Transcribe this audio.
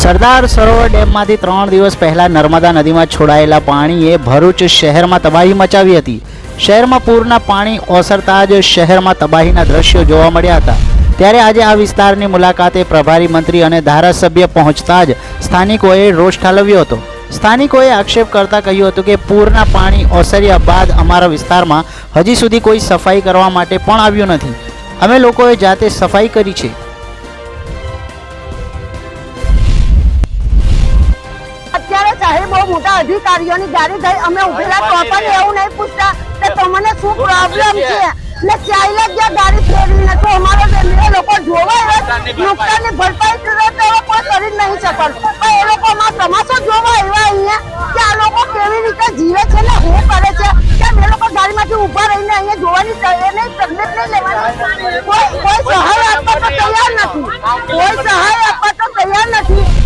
સરદાર સરોવર ડેમમાંથી 3 દિવસ પહેલા નર્મદા નદીમાં છોડાયેલા પાણીએ ભરૂચ શહેરમાં તબાહી મચાવી હતી। શહેરમાં પૂરના પાણી ઓસરતા જ શહેરમાં તબાહીના દ્રશ્યો જોવા મળ્યા હતા। ત્યારે આજે આ વિસ્તારની મુલાકાતે પ્રભારી મંત્રી અને ધારાસભ્ય પહોંચતા જ સ્થાનિકોએ રોષ ઠાલવ્યો હતો। સ્થાનિકોએ આક્ષેપ કરતા કહ્યું હતું કે પૂરના પાણી ઓસર્યા બાદ અમારા વિસ્તારમાં હજી સુધી કોઈ સફાઈ કરવા માટે પણ આવ્યું નથી। અમે લોકોએ જાતે સફાઈ કરી છે। चाहे बहुत मोटा अधिकारियों ने गाड़ी गई अमे उभेला तो अपन એવું નહીં પૂછતા કે તમને શું પ્રોબ્લેમ છે ને ચાઈલા ગયા ગાડી ફેરવી ને તો અમારો જે લોકો જોવા નુકસાનની ભરપાઈ કરે તો કોઈ કરી નહીં શકે। પણ એ લોકો માં તમાશો જોવા આવ્યા અહીંયા કે આ લોકો કેવી રીતે જીવે છે ને શું કરે છે કે એ લોકો ગાડીમાંથી ઊભા રહીને અહીંયા જોવાની એને તકલીફ નહીં લેવાની। કોઈ સહાય આપવા તો તૈયાર નથી। કોઈ સહાય આપવા તો તૈયાર નથી।